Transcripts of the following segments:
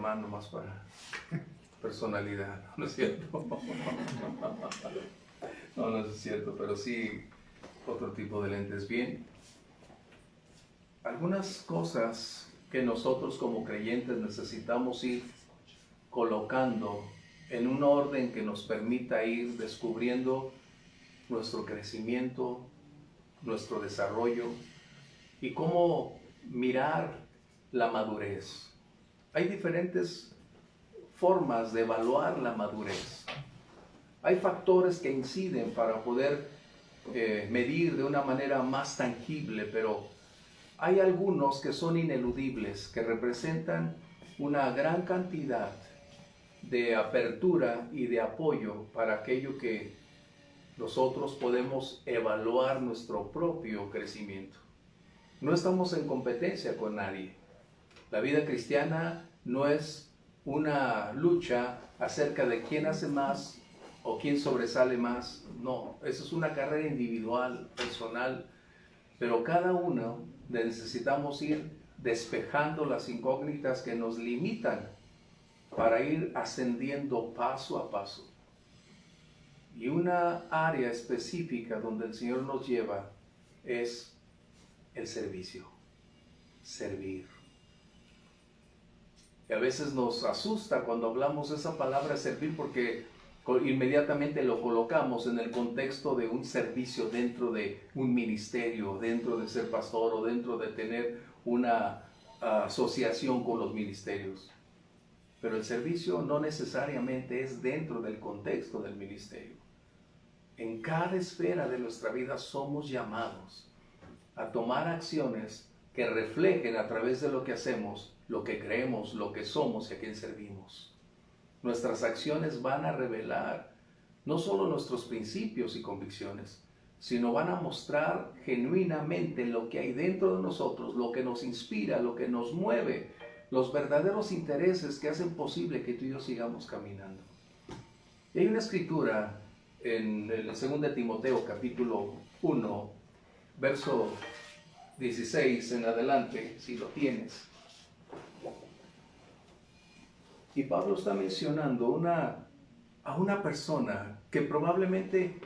mano más para personalidad, ¿no es cierto? No, no es cierto, pero sí otro tipo de lentes. Bien, algunas cosas que nosotros como creyentes necesitamos ir colocando en un orden que nos permita ir descubriendo nuestro crecimiento, nuestro desarrollo y cómo mirar la madurez. Hay diferentes formas de evaluar la madurez. Hay factores que inciden para poder medir de una manera más tangible, pero hay algunos que son ineludibles, que representan una gran cantidad de apertura y de apoyo para aquello que nosotros podemos evaluar nuestro propio crecimiento. No estamos en competencia con nadie. La vida cristiana no es una lucha acerca de quién hace más o quién sobresale más. No, eso es una carrera individual, personal, pero cada uno necesitamos ir despejando las incógnitas que nos limitan para ir ascendiendo paso a paso. Y una área específica donde el Señor nos lleva es el servicio, servir. Y a veces nos asusta cuando hablamos esa palabra servir porque inmediatamente lo colocamos en el contexto de un servicio dentro de un ministerio, dentro de ser pastor o dentro de tener una asociación con los ministerios. Pero el servicio no necesariamente es dentro del contexto del ministerio. En cada esfera de nuestra vida somos llamados a tomar acciones que reflejen a través de lo que hacemos, lo que creemos, lo que somos y a quién servimos. Nuestras acciones van a revelar no solo nuestros principios y convicciones, sino van a mostrar genuinamente lo que hay dentro de nosotros, lo que nos inspira, lo que nos mueve, los verdaderos intereses que hacen posible que tú y yo sigamos caminando. Y hay una escritura en el 2 Timoteo capítulo 1, verso 16 en adelante, si lo tienes. Y Pablo está mencionando a una persona que probablemente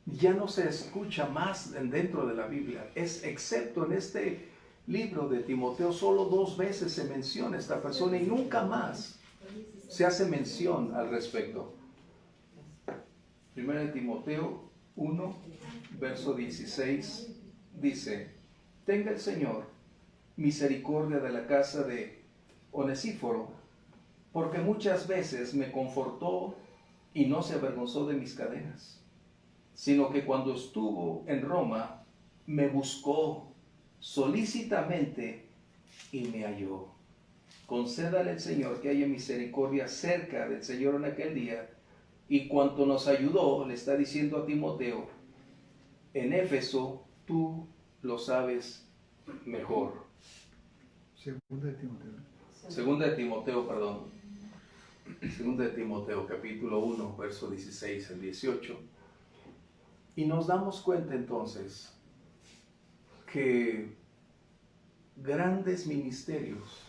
ya no se escucha más dentro de la Biblia. Excepto en este libro de Timoteo, solo 2 veces se menciona esta persona y nunca más se hace mención al respecto. 1 Timoteo 1, verso 16, dice: tenga el Señor misericordia de la casa de Onesíforo, porque muchas veces me confortó y no se avergonzó de mis cadenas, sino que cuando estuvo en Roma me buscó solícitamente y me halló. Concédale al Señor que haya misericordia cerca del Señor en aquel día. Y cuanto nos ayudó, le está diciendo a Timoteo, en Éfeso tú lo sabes mejor. Segunda de Timoteo. Segunda de Timoteo, capítulo 1, verso 16 al 18. Y nos damos cuenta entonces que grandes ministerios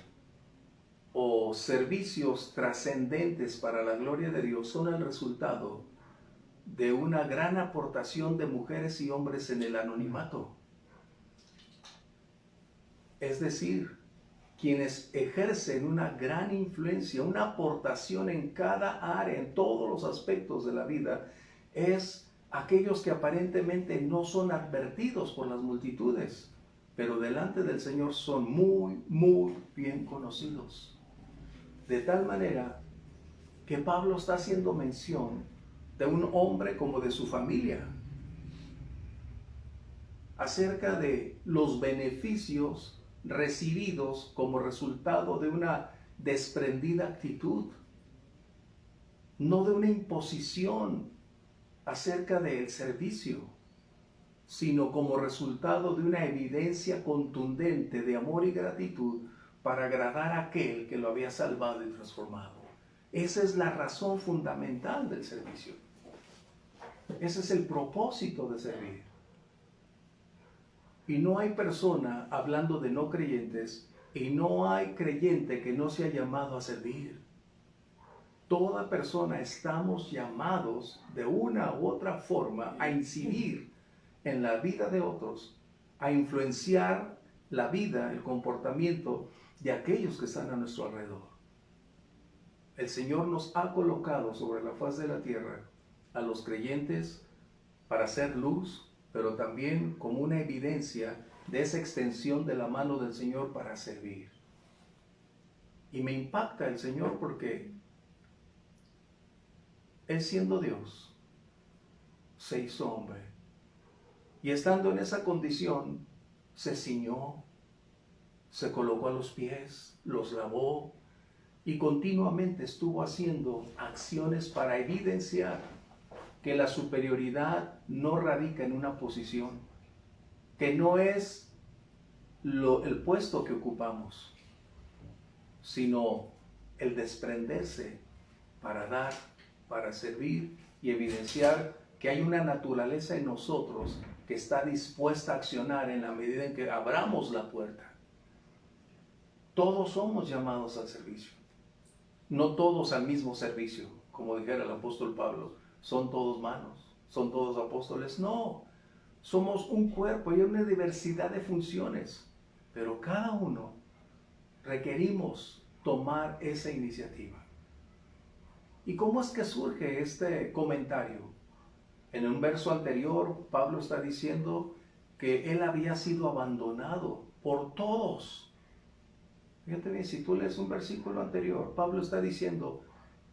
o servicios trascendentes para la gloria de Dios son el resultado de una gran aportación de mujeres y hombres en el anonimato. Es decir, quienes ejercen una gran influencia, una aportación en cada área, en todos los aspectos de la vida, es aquellos que aparentemente no son advertidos por las multitudes, pero delante del Señor son muy, muy bien conocidos. De tal manera que Pablo está haciendo mención de un hombre como de su familia, acerca de los beneficios recibidos como resultado de una desprendida actitud, no de una imposición acerca del servicio, sino como resultado de una evidencia contundente de amor y gratitud para agradar a aquel que lo había salvado y transformado. Esa es la razón fundamental del servicio. Ese es el propósito de servir. Y no hay persona, hablando de no creyentes, Y no hay creyente que no sea llamado a servir. Toda persona estamos llamados de una u otra forma a incidir en la vida de otros, a influenciar la vida, el comportamiento de aquellos que están a nuestro alrededor. El Señor nos ha colocado sobre la faz de la tierra a los creyentes para hacer luz, pero también como una evidencia de esa extensión de la mano del Señor para servir. Y me impacta el Señor porque Él, siendo Dios, se hizo hombre. Y estando en esa condición, se ciñó, se colocó a los pies, los lavó y continuamente estuvo haciendo acciones para evidenciar que la superioridad no radica en una posición, que no es el puesto que ocupamos, sino el desprenderse para dar, para servir y evidenciar que hay una naturaleza en nosotros que está dispuesta a accionar en la medida en que abramos la puerta. Todos somos llamados al servicio, no todos al mismo servicio, como dijera el apóstol Pablo, son todos manos, son todos apóstoles, no, somos un cuerpo y hay una diversidad de funciones, pero cada uno requerimos tomar esa iniciativa. ¿Y cómo es que surge este comentario? En un verso anterior, Pablo está diciendo que él había sido abandonado por todos. Fíjate bien, si tú lees un versículo anterior, Pablo está diciendo,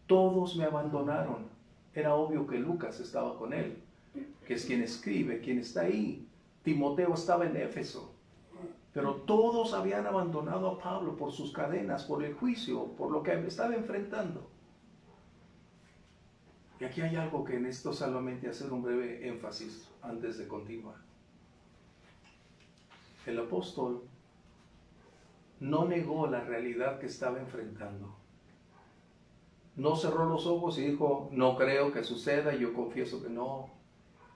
todos me abandonaron. Era obvio que Lucas estaba con él, que es quien escribe, quien está ahí. Timoteo estaba en Éfeso. Pero todos habían abandonado a Pablo por sus cadenas, por el juicio, por lo que estaba enfrentando. Y aquí hay algo que en esto solamente hacer un breve énfasis antes de continuar. El apóstol no negó la realidad que estaba enfrentando. No cerró los ojos y dijo, no creo que suceda, yo confieso que no.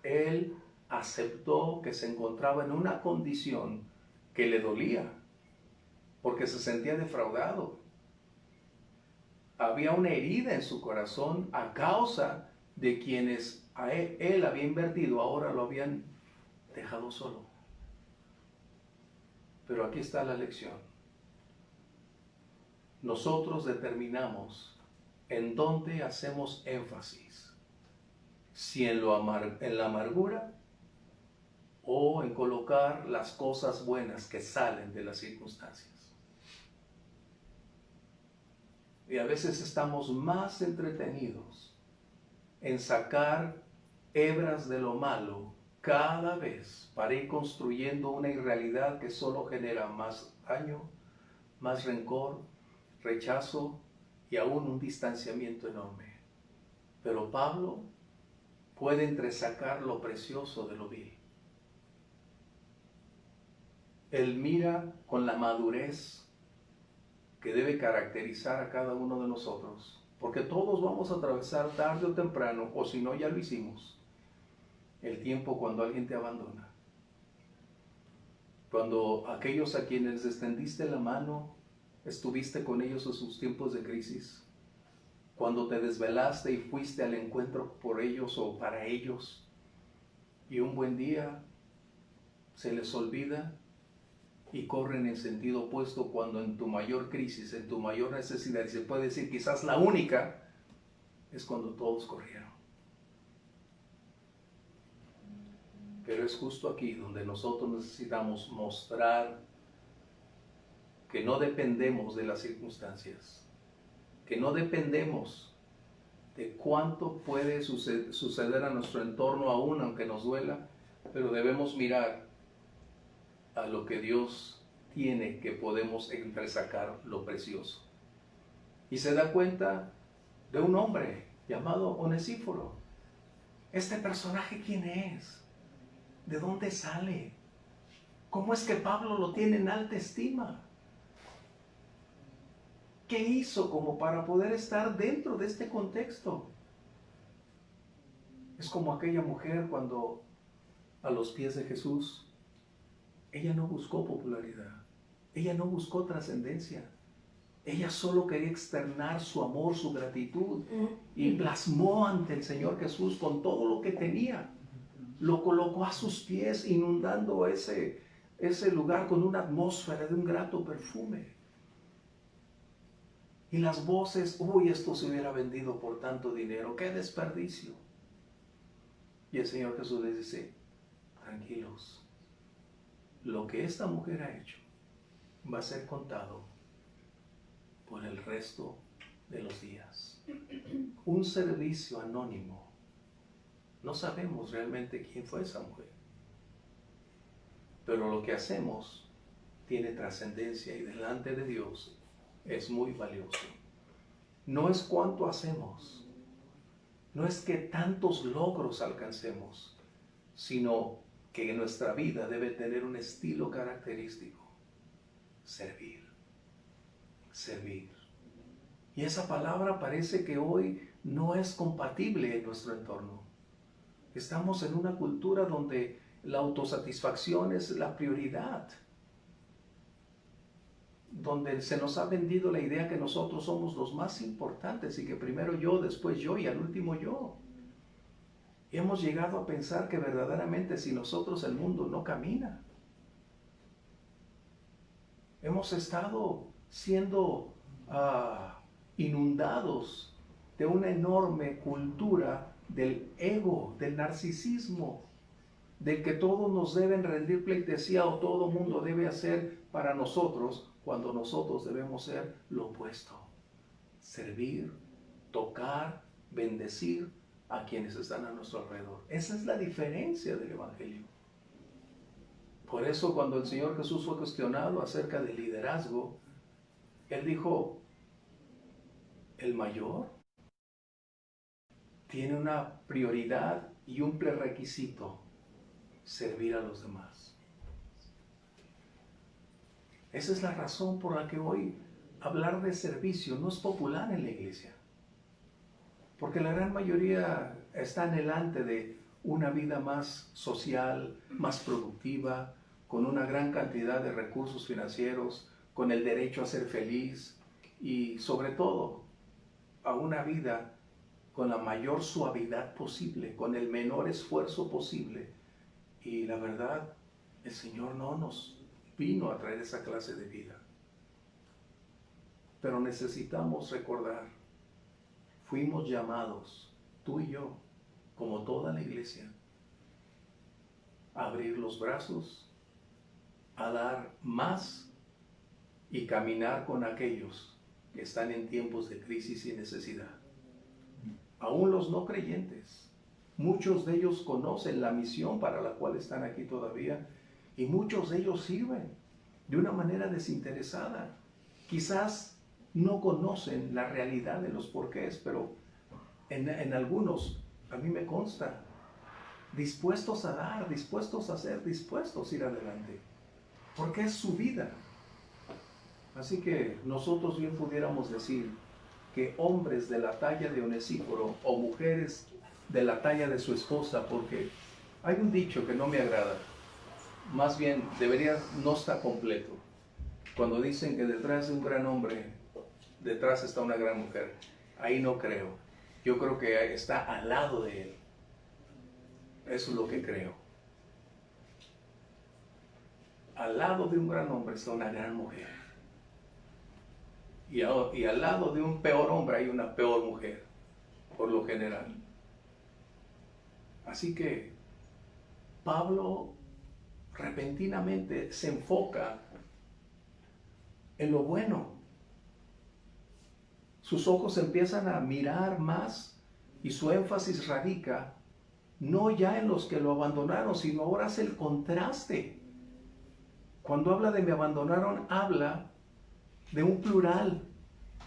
Él aceptó que se encontraba en una condición que le dolía, porque se sentía defraudado. Había una herida en su corazón a causa de quienes a él había invertido, ahora lo habían dejado solo. Pero aquí está la lección. Nosotros determinamos en dónde hacemos énfasis, si en la amargura o en colocar las cosas buenas que salen de las circunstancias. Y a veces estamos más entretenidos en sacar hebras de lo malo cada vez para ir construyendo una irrealidad que solo genera más daño, más rencor, rechazo y aún un distanciamiento enorme. Pero Pablo puede entresacar lo precioso de lo vil. Él mira con la madurez que debe caracterizar a cada uno de nosotros, porque todos vamos a atravesar tarde o temprano, o si no ya lo hicimos, el tiempo cuando alguien te abandona. Cuando aquellos a quienes extendiste la mano, estuviste con ellos en sus tiempos de crisis. Cuando te desvelaste y fuiste al encuentro por ellos o para ellos, y un buen día se les olvida y corren en sentido opuesto cuando en tu mayor crisis, en tu mayor necesidad, y se puede decir quizás la única, es cuando todos corrieron. Pero es justo aquí donde nosotros necesitamos mostrar que no dependemos de las circunstancias, que no dependemos de cuánto puede suceder a nuestro entorno aún aunque nos duela, pero debemos mirar a lo que Dios tiene, que podemos entresacar lo precioso. Y se da cuenta de un hombre llamado Onesíforo. ¿Este personaje quién es? ¿De dónde sale? ¿Cómo es que Pablo lo tiene en alta estima? ¿Qué hizo como para poder estar dentro de este contexto? Es como aquella mujer cuando a los pies de Jesús, ella no buscó popularidad. Ella no buscó trascendencia. Ella solo quería externar su amor, su gratitud, y plasmó ante el Señor Jesús con todo lo que tenía. Lo colocó a sus pies, inundando ese lugar con una atmósfera de un grato perfume. Y las voces, uy, esto se hubiera vendido por tanto dinero, qué desperdicio. Y el Señor Jesús les dice, tranquilos, lo que esta mujer ha hecho va a ser contado por el resto de los días. Un servicio anónimo. No sabemos realmente quién fue esa mujer. Pero lo que hacemos tiene trascendencia y delante de Dios es muy valioso. No es cuánto hacemos, no es que tantos logros alcancemos, sino que nuestra vida debe tener un estilo característico. Servir. Servir. Y esa palabra parece que hoy no es compatible en nuestro entorno. Estamos en una cultura donde la autosatisfacción es la prioridad, donde se nos ha vendido la idea que nosotros somos los más importantes y que primero yo, después yo y al último yo. Y hemos llegado a pensar que verdaderamente sin nosotros el mundo no camina. Hemos estado siendo inundados de una enorme cultura del ego, del narcisismo, del que todos nos deben rendir pleitesía o todo mundo debe hacer para nosotros, cuando nosotros debemos ser lo opuesto. Servir, tocar, bendecir a quienes están a nuestro alrededor. Esa es la diferencia del Evangelio. Por eso cuando el Señor Jesús fue cuestionado acerca del liderazgo, Él dijo, el mayor tiene una prioridad y un prerequisito, servir a los demás. Esa es la razón por la que hoy hablar de servicio no es popular en la iglesia. Porque la gran mayoría está anhelante de una vida más social, más productiva, con una gran cantidad de recursos financieros, con el derecho a ser feliz y sobre todo a una vida con la mayor suavidad posible, con el menor esfuerzo posible. Y la verdad, el Señor no nos vino a traer esa clase de vida. Pero necesitamos recordar, fuimos llamados, tú y yo, como toda la iglesia, a abrir los brazos, a dar más y caminar con aquellos que están en tiempos de crisis y necesidad. Aún los no creyentes, muchos de ellos conocen la misión para la cual están aquí todavía y muchos de ellos sirven de una manera desinteresada. Quizás no conocen la realidad de los porqués, pero en algunos, a mí me consta, dispuestos a dar, dispuestos a ser, dispuestos a ir adelante, porque es su vida. Así que nosotros bien pudiéramos decir que hombres de la talla de Onesíforo o mujeres de la talla de su esposa, porque hay un dicho que no me agrada, más bien debería no estar completo, cuando dicen que detrás de un gran hombre, detrás está una gran mujer. Ahí no creo. Yo creo que está al lado de él. Eso es lo que creo. Al lado de un gran hombre está una gran mujer. Y al lado de un peor hombre hay una peor mujer, por lo general. Así que Pablo repentinamente se enfoca en lo bueno. Sus ojos empiezan a mirar más y su énfasis radica no ya en los que lo abandonaron, sino ahora hace el contraste. Cuando habla de me abandonaron, habla de un plural,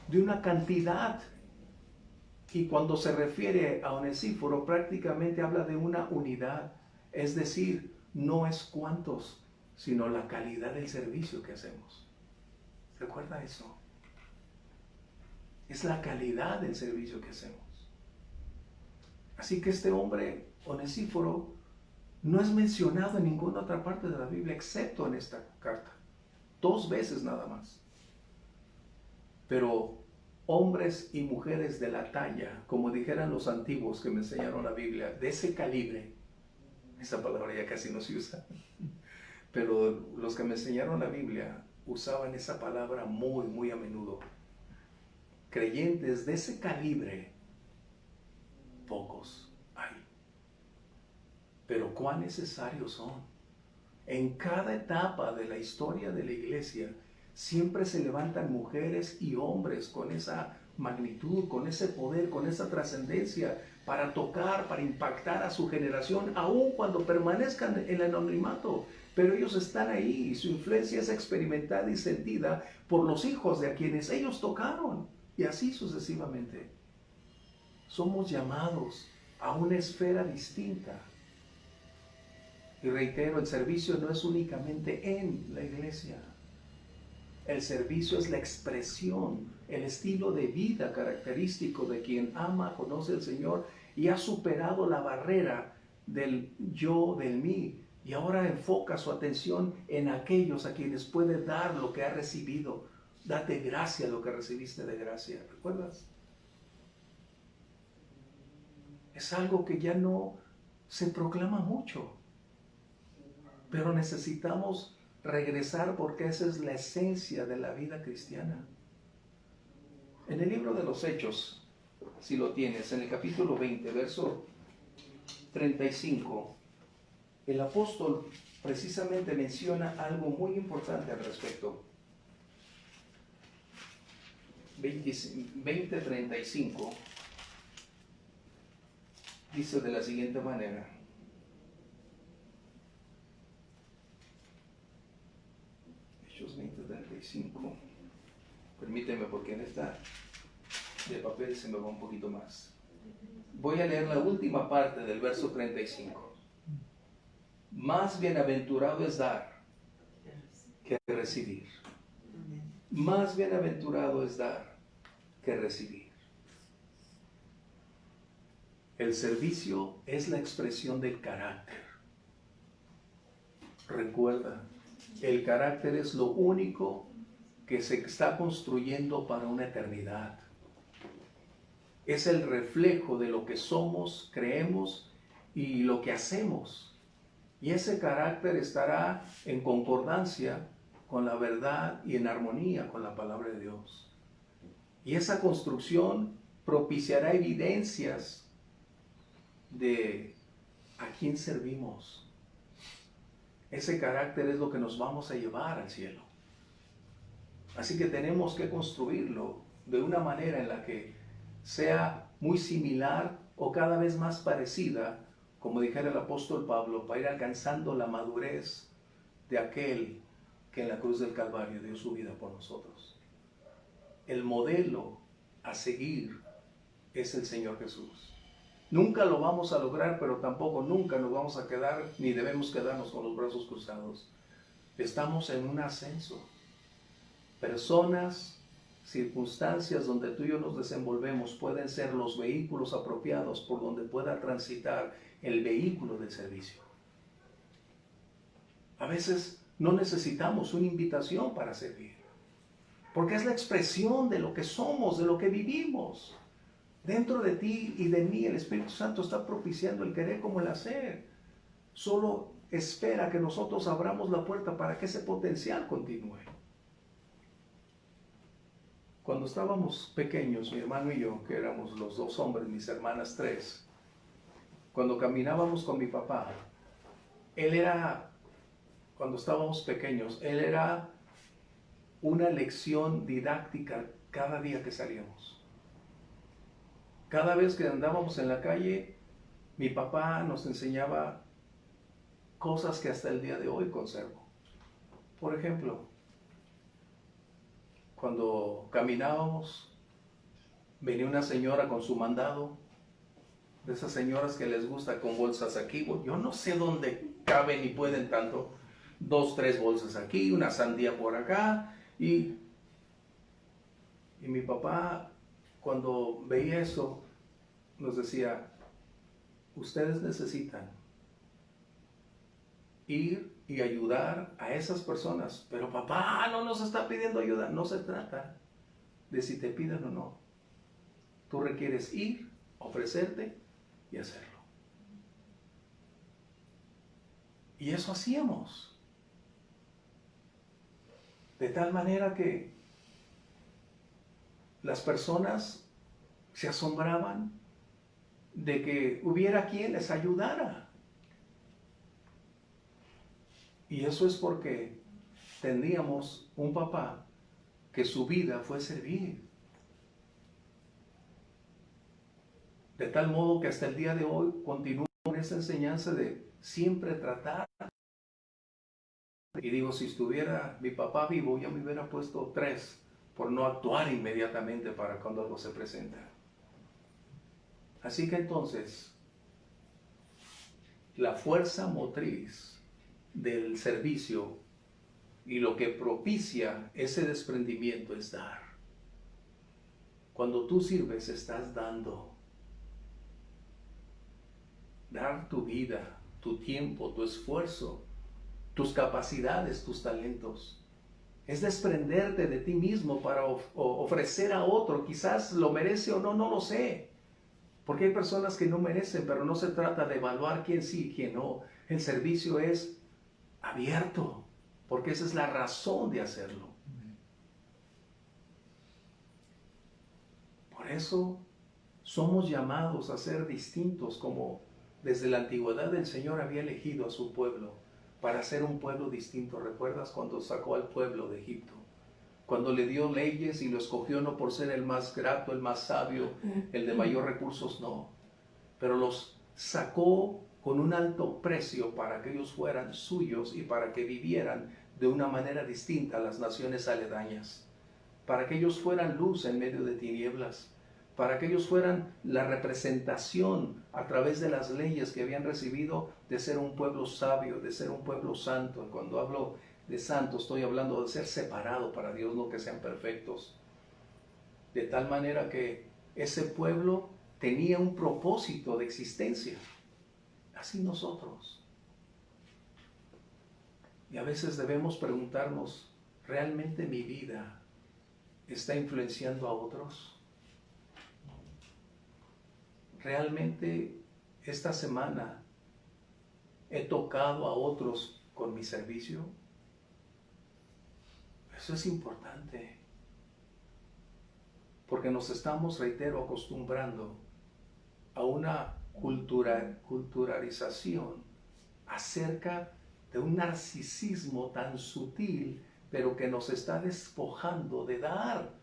de una cantidad. Y cuando se refiere a Onesíforo, prácticamente habla de una unidad. Es decir, no es cuántos, sino la calidad del servicio que hacemos. ¿Recuerda eso? Es la calidad del servicio que hacemos. Así que este hombre, Onesíforo, no es mencionado en ninguna otra parte de la Biblia, excepto en esta carta. 2 veces nada más. Pero hombres y mujeres de la talla, como dijeran los antiguos que me enseñaron la Biblia, de ese calibre, esa palabra ya casi no se usa, pero los que me enseñaron la Biblia usaban esa palabra muy, muy a menudo. Creyentes de ese calibre, pocos hay. Pero cuán necesarios son. En cada etapa de la historia de la iglesia, siempre se levantan mujeres y hombres con esa magnitud, con ese poder, con esa trascendencia, para tocar, para impactar a su generación, aun cuando permanezcan en el anonimato. Pero ellos están ahí y su influencia es experimentada y sentida por los hijos de a quienes ellos tocaron, y así sucesivamente. Somos llamados a una esfera distinta. Y reitero, el servicio no es únicamente en la iglesia. El servicio es la expresión, el estilo de vida característico de quien ama, conoce al Señor y ha superado la barrera del yo, del mí, y ahora enfoca su atención en aquellos a quienes puede dar lo que ha recibido. Date gracia lo que recibiste de gracia. ¿Recuerdas? Es algo que ya no se proclama mucho, pero necesitamos regresar porque esa es la esencia de la vida cristiana. En el libro de los Hechos, si lo tienes, en el capítulo 20, verso 35, el apóstol precisamente menciona algo muy importante al respecto. 20:35 dice de la siguiente manera: Hechos 20:35. Permíteme, porque en esta de papel se me va un poquito más. Voy a leer la última parte del verso 35. Más bienaventurado es dar que recibir. Más bienaventurado es dar que recibir. El servicio es la expresión del carácter. Recuerda, el carácter es lo único que se está construyendo para una eternidad. Es el reflejo de lo que somos, creemos y lo que hacemos. Y ese carácter estará en concordancia con la verdad y en armonía con la palabra de Dios. Y esa construcción propiciará evidencias de a quién servimos. Ese carácter es lo que nos vamos a llevar al cielo. Así que tenemos que construirlo de una manera en la que sea muy similar o cada vez más parecida, como dijera el apóstol Pablo, para ir alcanzando la madurez de aquel que en la cruz del Calvario dio su vida por nosotros. El modelo a seguir es el Señor Jesús. Nunca lo vamos a lograr, pero tampoco nunca nos vamos a quedar, ni debemos quedarnos con los brazos cruzados. Estamos en un ascenso. Personas, circunstancias donde tú y yo nos desenvolvemos pueden ser los vehículos apropiados por donde pueda transitar el vehículo del servicio. A veces no necesitamos una invitación para servir, porque es la expresión de lo que somos, de lo que vivimos. Dentro de ti y de mí el Espíritu Santo está propiciando el querer como el hacer. Solo espera que nosotros abramos la puerta para que ese potencial continúe. Cuando estábamos pequeños, mi hermano y yo, que éramos los 2 hombres, mis hermanas 3, cuando caminábamos con mi papá, cuando estábamos pequeños, él era una lección didáctica cada día que salíamos. Cada vez que andábamos en la calle, mi papá nos enseñaba cosas que hasta el día de hoy conservo. Por ejemplo, cuando caminábamos, venía una señora con su mandado, de esas señoras que les gusta con bolsas aquí. Yo no sé dónde caben y pueden tanto. 2, 3 bolsas aquí, una sandía por acá. Y mi papá, cuando veía eso, nos decía: ustedes necesitan ir y ayudar a esas personas. Pero papá no nos está pidiendo ayuda. No se trata de si te piden o no. Tú requieres ir, ofrecerte y hacerlo. Y eso hacíamos. De tal manera que las personas se asombraban de que hubiera quien les ayudara. Y eso es porque teníamos un papá que su vida fue servir. De tal modo que hasta el día de hoy continúo con esa enseñanza de siempre tratar. Y digo, si estuviera mi papá vivo, yo me hubiera puesto 3 por no actuar inmediatamente para cuando algo se presenta. Así que entonces, la fuerza motriz del servicio y lo que propicia ese desprendimiento es dar. Cuando tú sirves, estás dando. Dar tu vida, tu tiempo, tu esfuerzo, tus capacidades, tus talentos. Es desprenderte de ti mismo para ofrecer a otro. Quizás lo merece o no, no lo sé. Porque hay personas que no merecen, pero no se trata de evaluar quién sí y quién no. El servicio es abierto, porque esa es la razón de hacerlo. Por eso somos llamados a ser distintos, como desde la antigüedad el Señor había elegido a su pueblo para ser un pueblo distinto. ¿Recuerdas cuando sacó al pueblo de Egipto? Cuando le dio leyes y lo escogió no por ser el más grato, el más sabio, el de mayor recursos, no. Pero los sacó con un alto precio para que ellos fueran suyos y para que vivieran de una manera distinta a las naciones aledañas. Para que ellos fueran luz en medio de tinieblas. Para que ellos fueran la representación a través de las leyes que habían recibido de ser un pueblo sabio, de ser un pueblo santo. Y cuando hablo de santo estoy hablando de ser separado para Dios, no que sean perfectos. De tal manera que ese pueblo tenía un propósito de existencia. Así nosotros. Y a veces debemos preguntarnos, ¿realmente mi vida está influenciando a otros? ¿Realmente esta semana he tocado a otros con mi servicio? Eso es importante. Porque nos estamos, reitero, acostumbrando a una culturalización acerca de un narcisismo tan sutil, pero que nos está despojando de dar,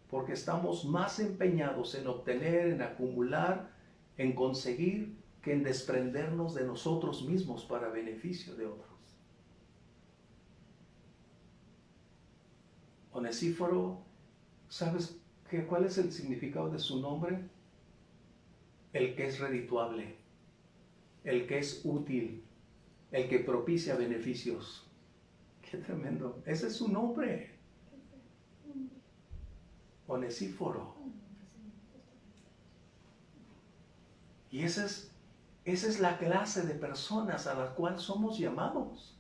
porque estamos más empeñados en obtener, en acumular, en conseguir, que en desprendernos de nosotros mismos para beneficio de otros. Onesíforo, ¿sabes cuál es el significado de su nombre? El que es redituable, el que es útil, el que propicia beneficios. ¡Qué tremendo! Ese es su nombre. Onesíforo. Y esa es la clase de personas a la cual somos llamados.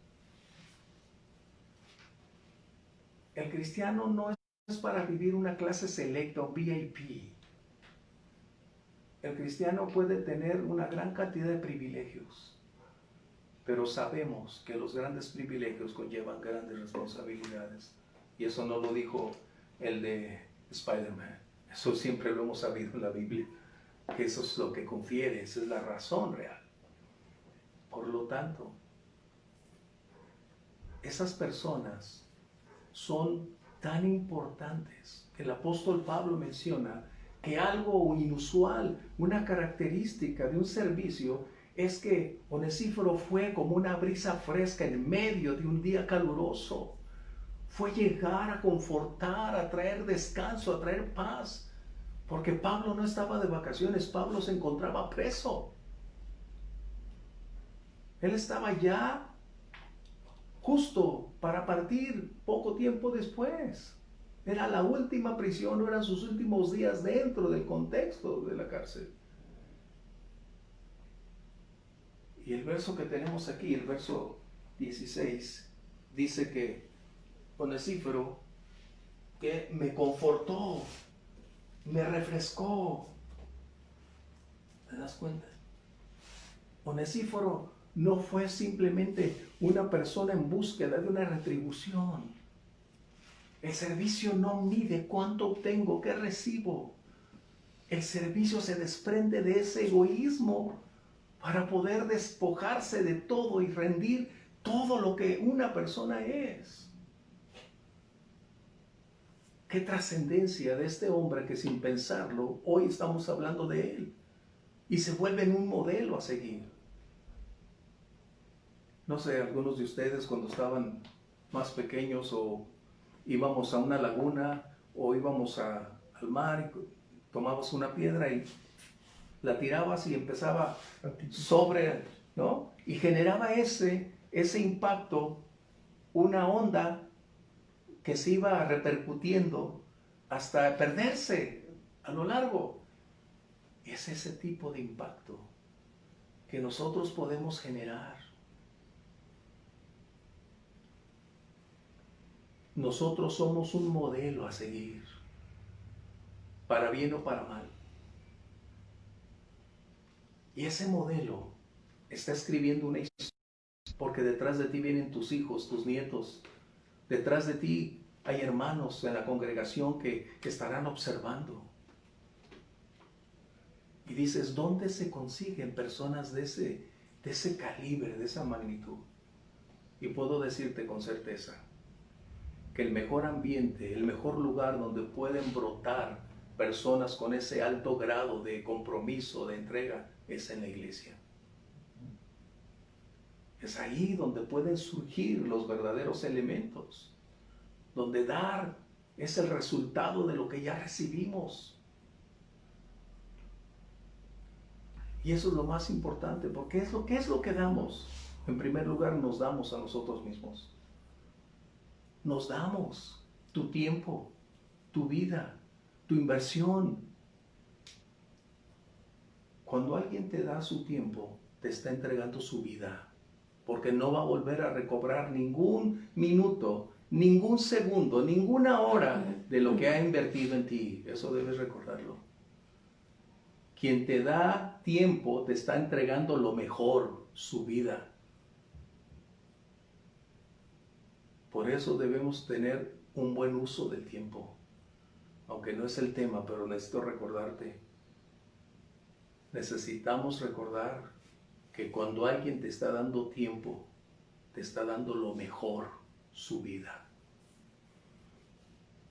El cristiano no es para vivir una clase selecta o VIP. El cristiano puede tener una gran cantidad de privilegios, pero sabemos que los grandes privilegios conllevan grandes responsabilidades. Y eso no lo dijo el de Spider-Man. Eso siempre lo hemos sabido en la Biblia, que eso es lo que confiere, esa es la razón real. Por lo tanto, esas personas son tan importantes que el apóstol Pablo menciona que algo inusual, una característica de un servicio, es que Onesíforo fue como una brisa fresca en medio de un día caluroso. Fue llegar a confortar, a traer descanso, a traer paz. Porque Pablo no estaba de vacaciones, Pablo se encontraba preso. Él estaba ya justo para partir poco tiempo después. Era la última prisión, no eran sus últimos días dentro del contexto de la cárcel. Y el verso que tenemos aquí, el verso 16, dice que Onesíforo, que me confortó, me refrescó. ¿Te das cuenta? Onesíforo no fue simplemente una persona en búsqueda de una retribución. El servicio no mide cuánto obtengo, qué recibo. El servicio se desprende de ese egoísmo para poder despojarse de todo y rendir todo lo que una persona es. Qué trascendencia de este hombre que sin pensarlo, hoy estamos hablando de él y se vuelve en un modelo a seguir. No sé, algunos de ustedes cuando estaban más pequeños o íbamos a una laguna o íbamos al mar y tomabas una piedra y la tirabas y empezaba sobre, ¿no? Y generaba ese impacto, una onda que se iba repercutiendo hasta perderse a lo largo. Es ese tipo de impacto que nosotros podemos generar. Nosotros somos un modelo a seguir, para bien o para mal. Y ese modelo está escribiendo una historia, porque detrás de ti vienen tus hijos, tus nietos. Detrás de ti hay hermanos en la congregación que estarán observando. Y dices, ¿dónde se consiguen personas de ese calibre, de esa magnitud? Y puedo decirte con certeza que el mejor ambiente, el mejor lugar donde pueden brotar personas con ese alto grado de compromiso, de entrega, es en la iglesia. Es ahí donde pueden surgir los verdaderos elementos, donde dar es el resultado de lo que ya recibimos. Y eso es lo más importante, porque ¿qué es lo que damos? En primer lugar, nos damos a nosotros mismos. Nos damos tu tiempo, tu vida, tu inversión. Cuando alguien te da su tiempo, te está entregando su vida, porque no va a volver a recobrar ningún minuto, ningún segundo, ninguna hora de lo que ha invertido en ti. Eso debes recordarlo. Quien te da tiempo te está entregando lo mejor, su vida. Por eso debemos tener un buen uso del tiempo. Aunque no es el tema, pero necesito recordarte. Necesitamos recordar que cuando alguien te está dando tiempo, te está dando lo mejor, su vida.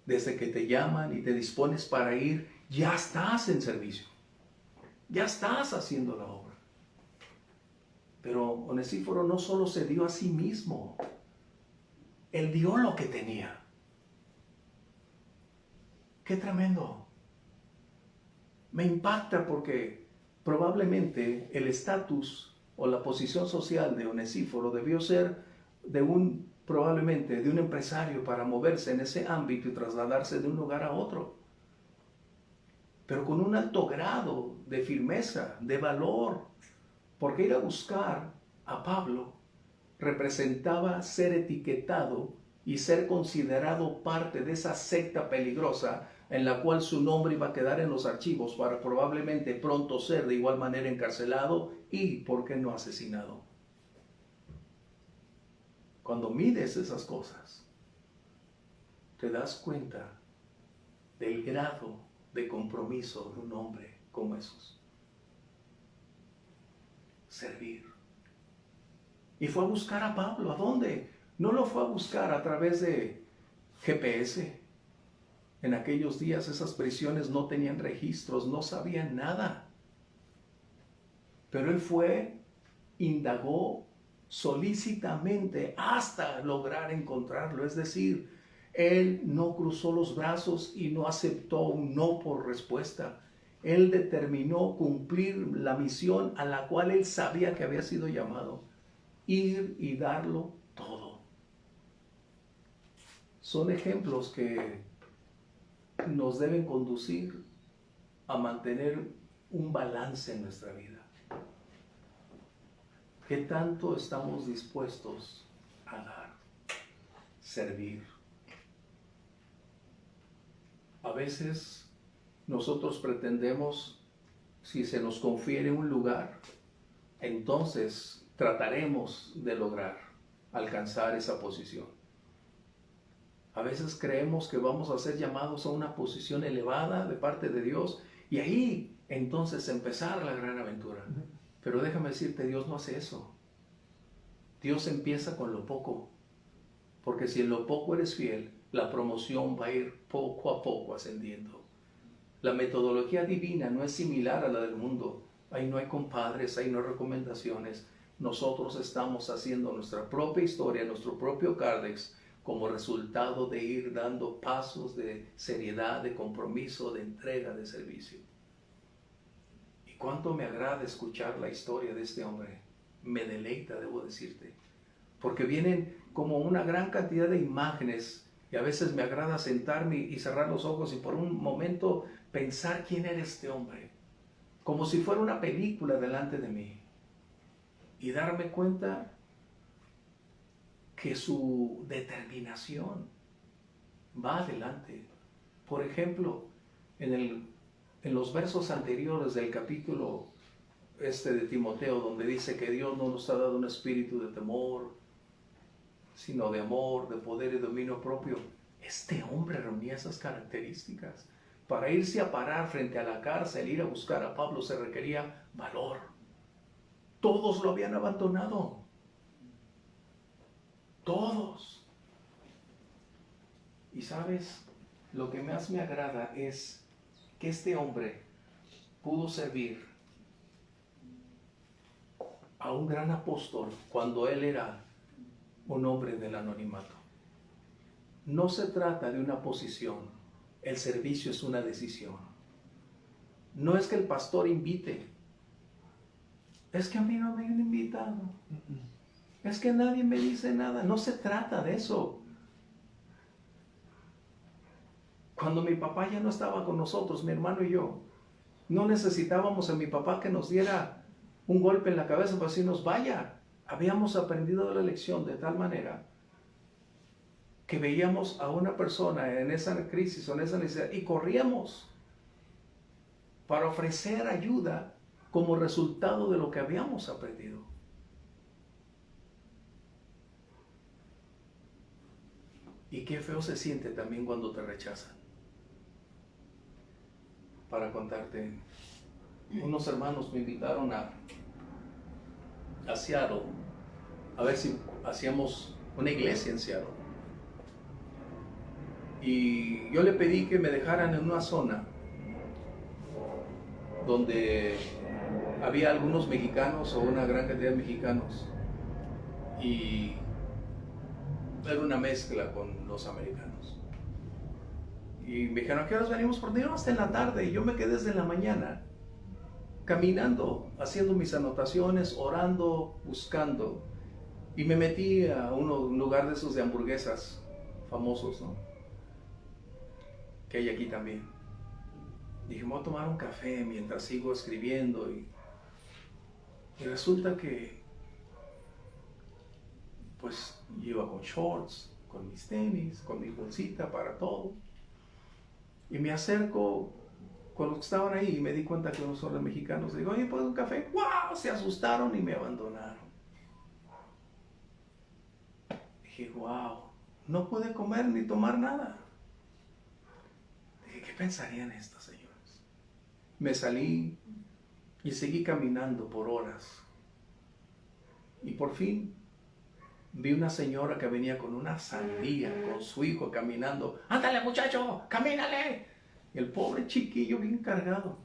Desde que te llaman y te dispones para ir, ya estás en servicio. Ya estás haciendo la obra. Pero Onesíforo no solo se dio a sí mismo, él dio lo que tenía. ¡Qué tremendo! Me impacta porque probablemente el estatus o la posición social de Onesíforo debió ser probablemente de un empresario para moverse en ese ámbito y trasladarse de un lugar a otro. Pero con un alto grado de firmeza, de valor, porque ir a buscar a Pablo representaba ser etiquetado y ser considerado parte de esa secta peligrosa en la cual su nombre iba a quedar en los archivos para probablemente pronto ser de igual manera encarcelado y, ¿por qué no, asesinado? Cuando mides esas cosas, te das cuenta del grado de compromiso de un hombre como esos. Servir. Y fue a buscar a Pablo. ¿A dónde? No lo fue a buscar a través de GPS. En aquellos días esas prisiones no tenían registros, no sabían nada. Pero él fue, indagó solícitamente hasta lograr encontrarlo. Es decir, él no cruzó los brazos y no aceptó un no por respuesta. Él determinó cumplir la misión a la cual él sabía que había sido llamado. Ir y darlo todo. Son ejemplos que nos deben conducir a mantener un balance en nuestra vida. ¿Qué tanto estamos dispuestos a dar, servir. A veces nosotros pretendemos, si se nos confiere un lugar, entonces trataremos de lograr alcanzar esa posición. A veces creemos que vamos a ser llamados a una posición elevada de parte de Dios y ahí entonces empezar la gran aventura. Pero déjame decirte, Dios no hace eso. Dios empieza con lo poco, porque si en lo poco eres fiel, la promoción va a ir poco a poco ascendiendo. La metodología divina no es similar a la del mundo. Ahí no hay compadres, ahí no hay recomendaciones. Nosotros estamos haciendo nuestra propia historia, nuestro propio Cardex, como resultado de ir dando pasos de seriedad, de compromiso, de entrega, de servicio. Y cuánto me agrada escuchar la historia de este hombre. Me deleita, debo decirte, porque vienen como una gran cantidad de imágenes y a veces me agrada sentarme y cerrar los ojos y por un momento pensar quién era este hombre, como si fuera una película delante de mí, y darme cuenta que su determinación va adelante. Por ejemplo, en los versos anteriores del capítulo de Timoteo, donde dice que Dios no nos ha dado un espíritu de temor, sino de amor, de poder y dominio propio. Este hombre reunía esas características. Para irse a parar frente a la cárcel, ir a buscar a Pablo, se requería valor. Todos lo habían abandonado. Todos. Y sabes, lo que más me agrada es que este hombre pudo servir a un gran apóstol cuando él era un hombre del anonimato. No se trata de una posición, el servicio es una decisión. No es que el pastor invite, es que a mí no me han invitado, es que nadie me dice nada. No se trata de eso. Cuando mi papá ya no estaba con nosotros, mi hermano y yo, no necesitábamos a mi papá que nos diera un golpe en la cabeza para decirnos vaya. Habíamos aprendido la lección de tal manera que veíamos a una persona en esa crisis o en esa necesidad y corríamos para ofrecer ayuda como resultado de lo que habíamos aprendido. Y qué feo se siente también cuando te rechazan. Para contarte, unos hermanos me invitaron a Seattle a ver si hacíamos una iglesia en Seattle. Y yo le pedí que me dejaran en una zona donde había algunos mexicanos o una gran cantidad de mexicanos y era una mezcla con los americanos. Y me dijeron, ¿a qué horas venimos? Por Dios, hasta en la tarde. Y yo me quedé desde la mañana caminando, haciendo mis anotaciones, orando, buscando. Y me metí a un lugar de esos de hamburguesas famosos, ¿no? Que hay aquí también. Dije, me voy a tomar un café mientras sigo escribiendo. Y resulta que, pues, iba con shorts, con mis tenis, con mi bolsita para todo. Y me acerco con los que estaban ahí y me di cuenta que no son los mexicanos. Digo, oye, ¿puedo un café? ¡Wow! Se asustaron y me abandonaron. Dije, wow, no pude comer ni tomar nada. Dije, ¿qué pensarían estos señores? Me salí y seguí caminando por horas. Y por fin vi una señora que venía con una sandía, con su hijo caminando. ¡Ándale, muchacho! ¡Camínale! Y el pobre chiquillo bien cargado.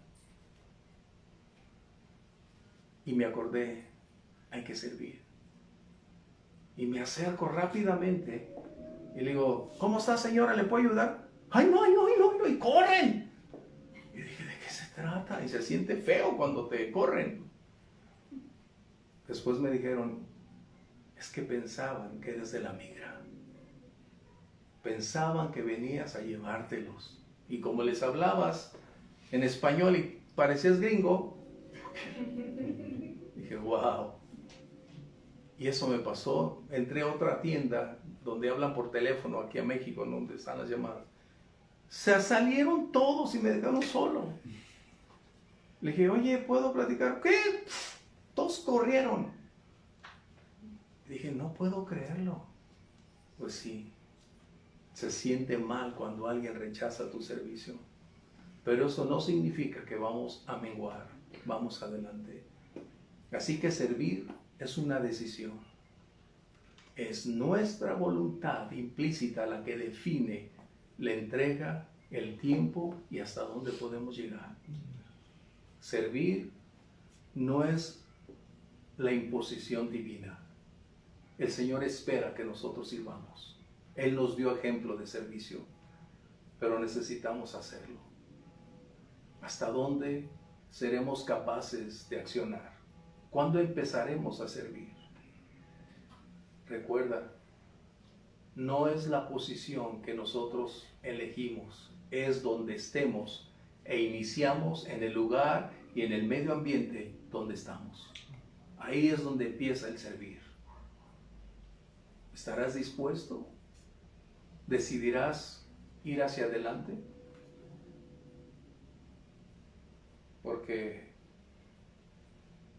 Y me acordé, hay que servir. Y me acerco rápidamente y le digo, ¿cómo está, señora? ¿Le puedo ayudar? ¡Ay, no! ¡Y corren! Y dije, ¿de qué se trata? Y se siente feo cuando te corren. Después me dijeron, es que pensaban que eres de la migra. Pensaban que venías a llevártelos. Y como les hablabas en español y parecías gringo, dije, wow. Y eso me pasó. Entré a otra tienda donde hablan por teléfono, aquí a México, donde están las llamadas. Se salieron todos y me dejaron solo. Le dije, oye, ¿puedo platicar? ¿Qué? Todos corrieron. Dije, no puedo creerlo. Pues sí, se siente mal cuando alguien rechaza tu servicio. Pero eso no significa que vamos a menguar, vamos adelante. Así que servir es una decisión. Es nuestra voluntad implícita la que define la entrega, el tiempo y hasta dónde podemos llegar. Servir no es la imposición divina. El Señor espera que nosotros sirvamos. Él nos dio ejemplo de servicio, pero necesitamos hacerlo. ¿Hasta dónde seremos capaces de accionar? ¿Cuándo empezaremos a servir? Recuerda, no es la posición que nosotros elegimos, es donde estemos e iniciamos en el lugar y en el medio ambiente donde estamos. Ahí es donde empieza el servir. ¿Estarás dispuesto? ¿Decidirás ir hacia adelante? Porque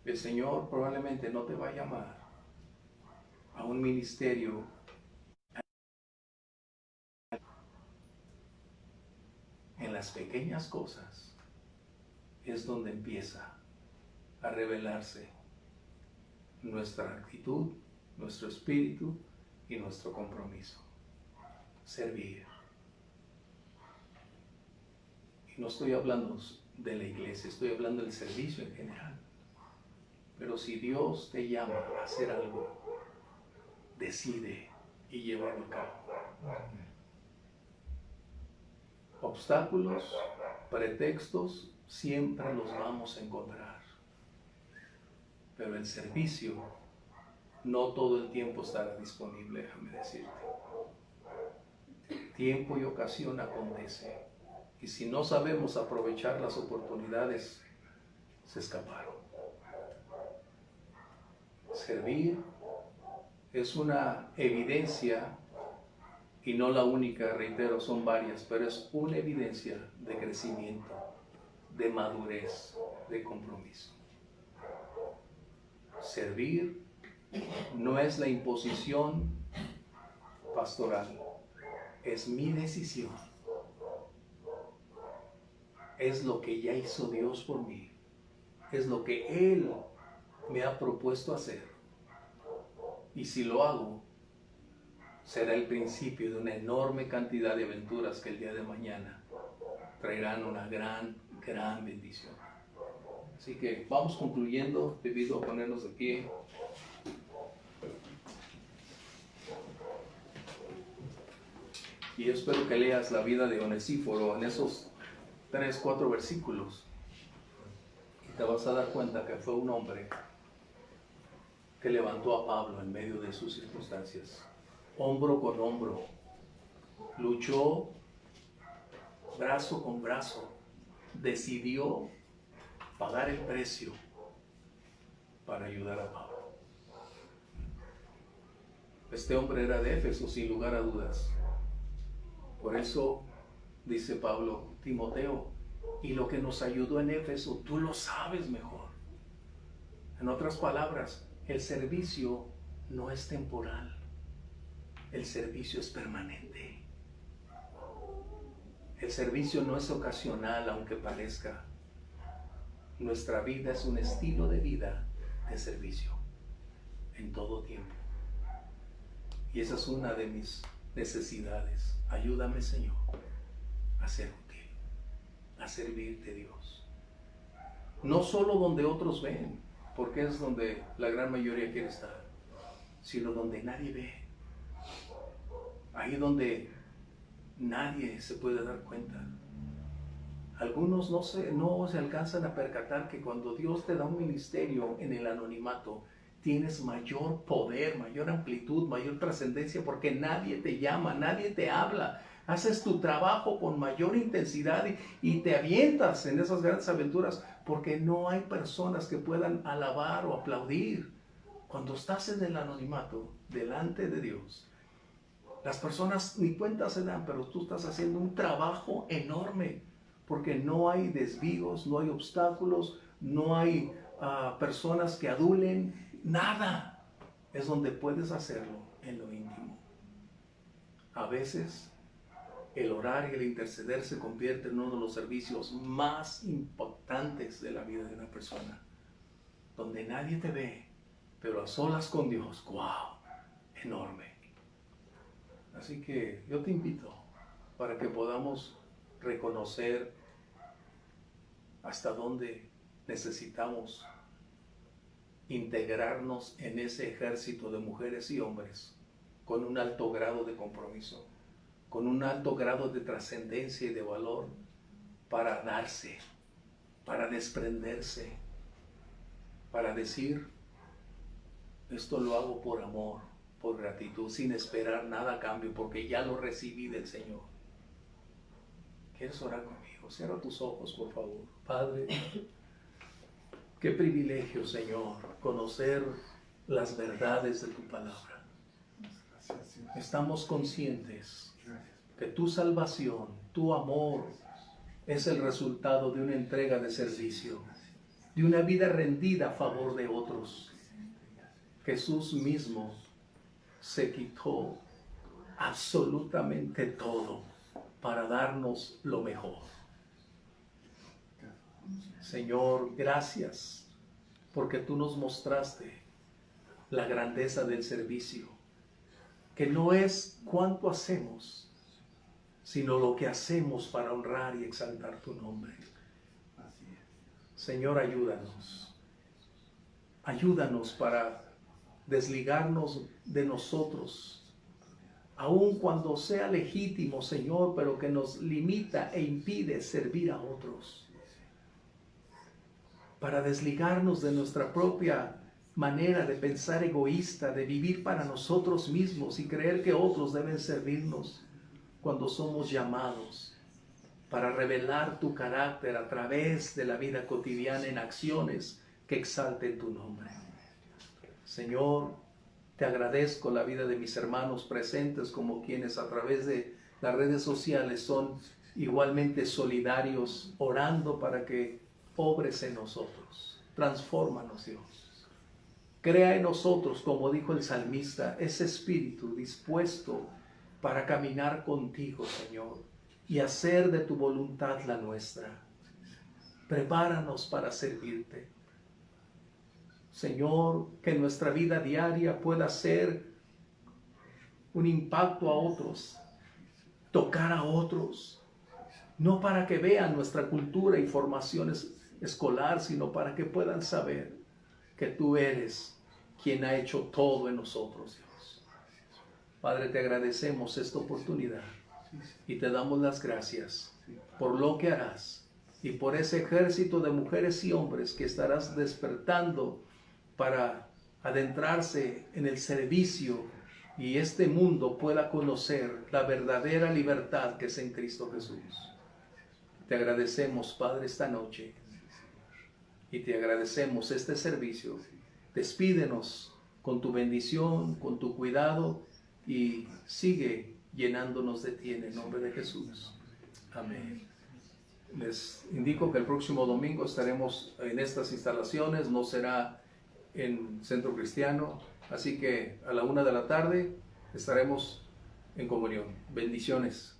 el Señor probablemente no te va a llamar a un ministerio en las pequeñas cosas. Es donde empieza a revelarse nuestra actitud, nuestro espíritu y nuestro compromiso. Servir. Y no estoy hablando de la iglesia, estoy hablando del servicio en general. Pero si Dios te llama a hacer algo, decide y llévalo a cabo. Obstáculos, pretextos, siempre los vamos a encontrar. Pero el servicio no todo el tiempo estará disponible, déjame decirte. Tiempo y ocasión acontece. Y si no sabemos aprovechar las oportunidades, se escaparon. Servir es una evidencia, y no la única, reitero, son varias, pero es una evidencia de crecimiento, de madurez, de compromiso. Servir no es la imposición pastoral, es mi decisión. Es lo que ya hizo Dios por mí. Es lo que Él me ha propuesto hacer. Y si lo hago, será el principio de una enorme cantidad de aventuras que el día de mañana traerán una gran bendición. Así que vamos concluyendo. Te pido ponernos de pie. Y espero que leas la vida de Onesíforo en esos 3-4 versículos. Y te vas a dar cuenta que fue un hombre que levantó a Pablo en medio de sus circunstancias. Hombro con hombro. Luchó brazo con brazo. Decidió pagar el precio para ayudar a Pablo. Este hombre era de Éfeso, sin lugar a dudas. Por eso dice Pablo, Timoteo, y lo que nos ayudó en Éfeso, tú lo sabes mejor. En otras palabras, el servicio no es temporal. El servicio es permanente. El servicio no es ocasional, aunque parezca. Nuestra vida es un estilo de vida de servicio en todo tiempo. Y esa es una de mis necesidades. Ayúdame, Señor, a ser útil, a servirte, Dios. No solo donde otros ven, porque es donde la gran mayoría quiere estar, sino donde nadie ve. Ahí donde nadie se puede dar cuenta. Algunos no se alcanzan a percatar que cuando Dios te da un ministerio en el anonimato, tienes mayor poder, mayor amplitud, mayor trascendencia, porque nadie te llama, nadie te habla. Haces tu trabajo con mayor intensidad y te avientas en esas grandes aventuras porque no hay personas que puedan alabar o aplaudir. Cuando estás en el anonimato, delante de Dios, las personas ni cuenta se dan, pero tú estás haciendo un trabajo enorme, porque no hay desvíos, no hay obstáculos, no hay personas que adulen, nada. Es donde puedes hacerlo en lo íntimo. A veces el orar y el interceder se convierte en uno de los servicios más importantes de la vida de una persona, donde nadie te ve, pero a solas con Dios. ¡Wow! Enorme. Así que yo te invito para que podamos reconocer hasta dónde necesitamos integrarnos en ese ejército de mujeres y hombres con un alto grado de compromiso, con un alto grado de trascendencia y de valor para darse, para desprenderse, para decir, esto lo hago por amor, por gratitud, sin esperar nada a cambio, porque ya lo recibí del Señor. ¿Quieres orar conmigo? Cierra tus ojos, por favor. Padre, qué privilegio, Señor, conocer las verdades de tu palabra. Estamos conscientes que tu salvación, tu amor, es el resultado de una entrega de servicio, de una vida rendida a favor de otros. Jesús mismo se quitó absolutamente todo para darnos lo mejor. Señor, gracias porque tú nos mostraste la grandeza del servicio, que no es cuánto hacemos, sino lo que hacemos para honrar y exaltar tu nombre. Señor, ayúdanos. Ayúdanos para desligarnos de nosotros, aun cuando sea legítimo, Señor, pero que nos limita e impide servir a otros. Para desligarnos de nuestra propia manera de pensar egoísta, de vivir para nosotros mismos y creer que otros deben servirnos, cuando somos llamados para revelar tu carácter a través de la vida cotidiana en acciones que exalten tu nombre. Señor, te agradezco la vida de mis hermanos presentes, como quienes a través de las redes sociales son igualmente solidarios, orando para que obres en nosotros. Transfórmanos, Dios. Crea en nosotros, como dijo el salmista, ese espíritu dispuesto para caminar contigo, Señor, y hacer de tu voluntad la nuestra. Prepáranos para servirte. Señor, que nuestra vida diaria pueda ser un impacto a otros, tocar a otros, no para que vean nuestra cultura y formación escolar, sino para que puedan saber que tú eres quien ha hecho todo en nosotros, Dios. Padre, te agradecemos esta oportunidad y te damos las gracias por lo que harás y por ese ejército de mujeres y hombres que estarás despertando para adentrarse en el servicio y este mundo pueda conocer la verdadera libertad que es en Cristo Jesús. Te agradecemos, Padre, esta noche y te agradecemos este servicio. Despídenos con tu bendición, con tu cuidado y sigue llenándonos de ti en el nombre de Jesús. Amén. Les indico que el próximo domingo estaremos en estas instalaciones, no será en Centro Cristiano, así que a la 1 de la tarde estaremos en comunión. Bendiciones.